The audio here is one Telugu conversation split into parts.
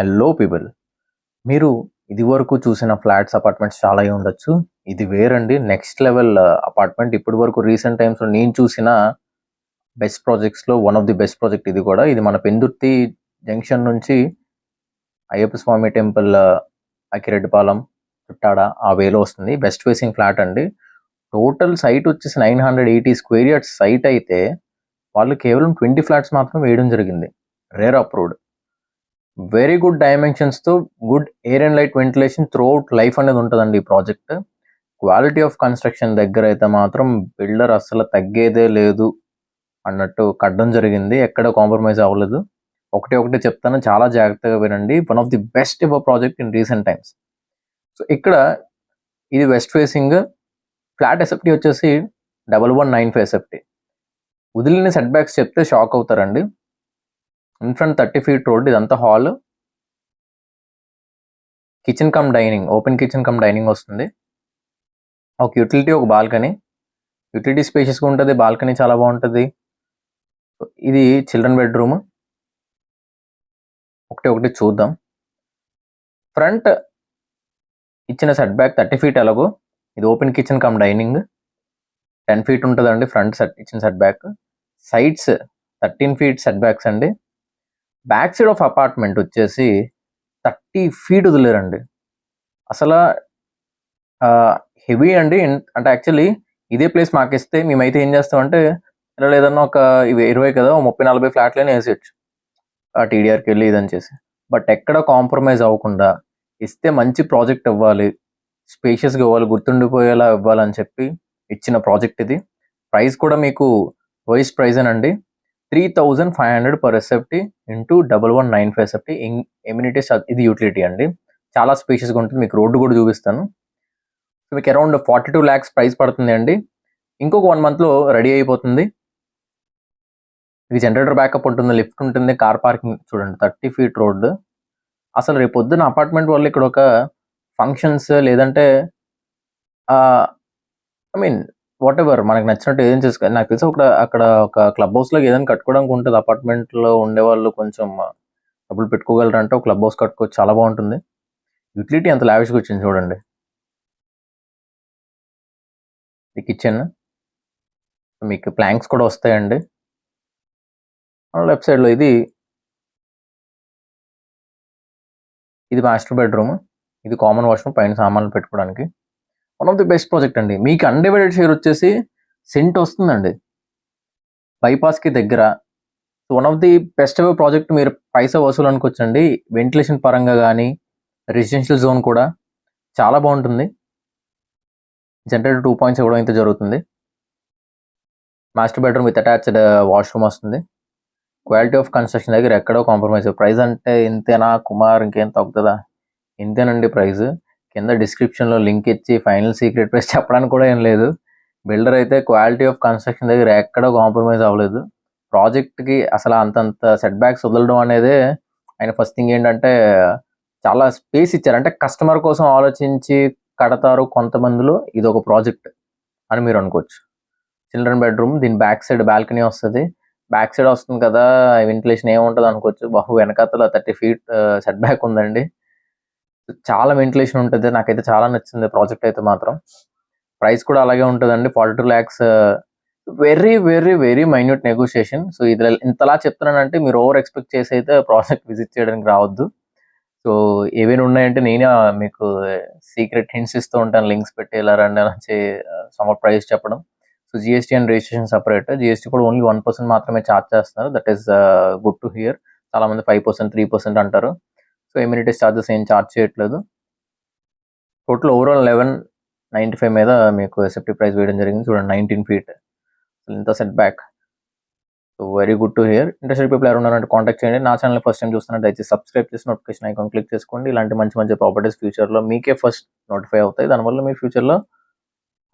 హలో పీపుల్, మీరు ఇదివరకు చూసిన ఫ్లాట్స్ అపార్ట్మెంట్స్ చాలా అయి ఉండొచ్చు. ఇది వేరండి, నెక్స్ట్ లెవెల్ అపార్ట్మెంట్. ఇప్పటి వరకు రీసెంట్ టైమ్స్లో నేను చూసిన బెస్ట్ ప్రాజెక్ట్స్లో one of the best project ఇది కూడా. ఇది మన పెందుర్తి జంక్షన్ నుంచి అయ్యప్ప స్వామి టెంపుల్, అకిరెడ్డిపాలెం, చుట్టాడ ఆ వేలో వస్తుంది. వెస్ట్ ఫేసింగ్ ఫ్లాట్ అండి. టోటల్ సైట్ వచ్చేసి 980 స్క్వేర్ యార్డ్స్ సైట్ అయితే వాళ్ళు కేవలం 20 ఫ్లాట్స్ మాత్రం వేయడం జరిగింది. రేర్ అప్రూవ్డ్, వెరీ గుడ్ డైమెన్షన్స్తో, good air and light ventilation throughout life అనేది ఉంటుందండి ఈ ప్రాజెక్ట్. క్వాలిటీ ఆఫ్ కన్స్ట్రక్షన్ దగ్గర అయితే మాత్రం బిల్డర్ అస్సలు తగ్గేదే లేదు అన్నట్టు కట్టడం జరిగింది. ఎక్కడ కాంప్రమైజ్ అవ్వలేదు. ఒకటి చెప్తాను, చాలా జాగ్రత్తగా వినండి. One of the best ever project in recent times. So ఇక్కడ ఇది వెస్ట్ ఫేసింగ్ ఫ్లాట్. ఎస్ఎఫ్టీ వచ్చేసి 1195 ఎస్ఎఫ్టీ. వదిలిన సెట్ బ్యాక్స్ చెప్తే షాక్ అవుతారండి. ఇన్ ఫ్రంట్ 30 feet రోడ్, ఇదంతా hall, kitchen cum dining, open kitchen cum dining వస్తుంది. ఒక యూటిలిటీ, ఒక బాల్కనీ. యూటిలిటీ స్పేషియస్గా ఉంటుంది, బాల్కనీ చాలా బాగుంటుంది. ఇది చిల్డ్రన్ బెడ్రూమ్. ఒకటి చూద్దాం. ఫ్రంట్ ఇచ్చిన సెట్ బ్యాక్ 30 feet ఎలాగో, ఇది open kitchen cum dining 10 feet ఉంటుందండి ఫ్రంట్ ఇచ్చిన set back. Sides 13 feet set backs అండి. బ్యాక్ సైడ్ ఆఫ్ అపార్ట్మెంట్ వచ్చేసి 30 feet వదిలేరండి. అసలు హెవీ అండి. అంటే యాక్చువల్లీ ఇదే ప్లేస్ మాకు ఇస్తే మేమైతే ఏం చేస్తామంటే, ఇలా లేదన్నా ఒక 20 కదా, 30-40 ఫ్లాట్లనే వేసేయచ్చు ఆ టీడీఆర్కి వెళ్ళి ఇదని చేసి. బట్ ఎక్కడ కాంప్రమైజ్ అవ్వకుండా ఇస్తే మంచి ప్రాజెక్ట్ ఇవ్వాలి, స్పేషియస్గా ఇవ్వాలి, గుర్తుండిపోయేలా ఇవ్వాలని చెప్పి ఇచ్చిన ప్రాజెక్ట్ ఇది. ప్రైస్ కూడా మీకు లోయెస్ట్ ప్రైస్ అనండి, 3500 per SFT into 1195 SFT. Amenities ఇది యూటిలిటీ అండి, చాలా స్పేషియస్గా ఉంటుంది. మీకు రోడ్డు కూడా చూపిస్తాను. సో మీకు అరౌండ్ 42 lakhs ప్రైస్ పడుతుంది అండి. ఇంకొక 1 monthలో రెడీ అయిపోతుంది. ఇది జనరేటర్ బ్యాకప్ ఉంటుంది, లిఫ్ట్ ఉంటుంది, కార్ పార్కింగ్ చూడండి, 30 feet రోడ్డు. అసలు రేపు పొద్దున్న అపార్ట్మెంట్ వల్ల ఇక్కడ ఒక ఫంక్షన్స్ లేదంటే ఐ మీన్ వాట్ ఎవర్ మనకు నచ్చినట్టు ఏదైనా చేసుకోవాలి. నాకు తెలిసి అక్కడ ఒక క్లబ్ హౌస్లో ఏదైనా కట్టుకోవడానికి ఉంటుంది. అపార్ట్మెంట్లో ఉండేవాళ్ళు కొంచెం డబ్బులు పెట్టుకోగలరంటే ఒక క్లబ్ హౌస్ కట్టుకోవచ్చు, చాలా బాగుంటుంది. యూటిలిటీ అంత లావిష్గా వచ్చింది చూడండి. ఈ కిచెన్ మీకు ప్లాంక్స్ కూడా వస్తాయండి. లెఫ్ట్ సైడ్లో ఇది మాస్టర్ బెడ్రూమ్, ఇది కామన్ వాష్రూమ్, పైన సామాన్లు పెట్టుకోవడానికి. One of the best project అండి. మీకు అన్డివైడెడ్ షేర్ వచ్చేసి సెంట్ వస్తుందండి, బైపాస్కి దగ్గర. One of the best ever project. మీరు పైసా వసూలు అనుకోవచ్చండి. వెంటిలేషన్ పరంగా కానీ, రెసిడెన్షియల్ జోన్ కూడా చాలా బాగుంటుంది. జనరేటర్ 2 points ఇవ్వడం అయితే జరుగుతుంది. Master bedroom with attached washroom వస్తుంది. క్వాలిటీ ఆఫ్ కన్స్ట్రక్షన్ దగ్గర ఎక్కడో కాంప్రమైజ్. ప్రైస్ అంటే ఇంతేనా కుమార్, ఇంకేం తగ్గుతుందా? ఇంతేనండి ప్రైస్. కింద డిస్క్రిప్షన్లో లింక్ ఇచ్చి ఫైనల్ సీక్రెట్ ప్రైస్ చెప్పడానికి కూడా ఏం లేదు. బిల్డర్ అయితే క్వాలిటీ ఆఫ్ కన్స్ట్రక్షన్ దగ్గర ఎక్కడో కాంప్రమైజ్ అవ్వలేదు. ప్రాజెక్ట్కి అసలు అంతంత సెట్ బ్యాక్స్ వదలడం అనేది ఆయన ఫస్ట్ థింగ్ ఏంటంటే చాలా స్పేస్ ఇచ్చారు. అంటే కస్టమర్ కోసం ఆలోచించి కడతారు కొంతమందిలో, ఇది ఒక ప్రాజెక్ట్ అని మీరు అనుకోవచ్చు. చిల్డ్రన్ బెడ్రూమ్, దీని బ్యాక్ సైడ్ బాల్కనీ వస్తుంది. బ్యాక్ సైడ్ వస్తుంది కదా, వెంటిలేషన్ ఏముంటుంది అనుకోవచ్చు. వెనకాతల 30 feet సెట్ బ్యాక్ ఉందండి. చాలా వెంటిలేషన్ ఉంటుంది. నాకైతే చాలా నచ్చింది ప్రాజెక్ట్ అయితే మాత్రం. ప్రైస్ కూడా అలాగే ఉంటుందండి, 42 lakhs. Very very very minute negotiation. So ఇది ఇంతలా చెప్తున్నానంటే మీరు ఓవర్ ఎక్స్పెక్ట్ చేసి అయితే ప్రాజెక్ట్ విజిట్ చేయడానికి రావద్దు. సో ఏవైనా ఉన్నాయంటే నేనే మీకు సీక్రెట్ హింట్స్ ఇస్తూ ఉంటాను, లింక్స్ పెట్టి ఇలా రండి అని సమ్ ప్రైస్ చెప్పడం. So GST and registration separate. GST కూడా ఓన్లీ 1% మాత్రమే ఛార్జ్ చేస్తున్నారు. That is good to hear. చాలా మంది 5%, 3% అంటారు. సో ఎమ్యూనిటీస్ ఛార్జెస్ ఏం ఛార్జ్ చేయట్లేదు. టోటల్ ఓవరాల్ 1195 మీద మీకు ఎస్ఎఫ్టీ ప్రైస్ వేయడం జరిగింది. చూడండి, 19 feet ఇంత set back. So very good to hear. Interested people ఎవరు ఉన్నారంటే కాంటాక్ట్ చేయండి. నా ఛానల్ ఫస్ట్ టైం చూస్తున్నట్టు దయచేసి సబ్స్క్రైబ్ చేసి నోటిఫికేషన్ ఐకాన్ క్లిక్ చేసుకోండి. ఇలాంటి మంచి మంచి ప్రాపర్టీస్ ఫ్యూచర్లో మీకే ఫస్ట్ నోటిఫై అవుతాయి. దానివల్ల మీ ఫ్యూచర్లో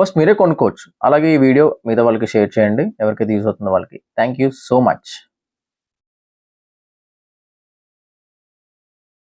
ఫస్ట్ మీరే కొనుక్కోవచ్చు. అలాగే ఈ వీడియో మిగతా వాళ్ళకి షేర్ చేయండి, ఎవరికైతే యూజ్ అవుతుందో వాళ్ళకి. Thank you so much.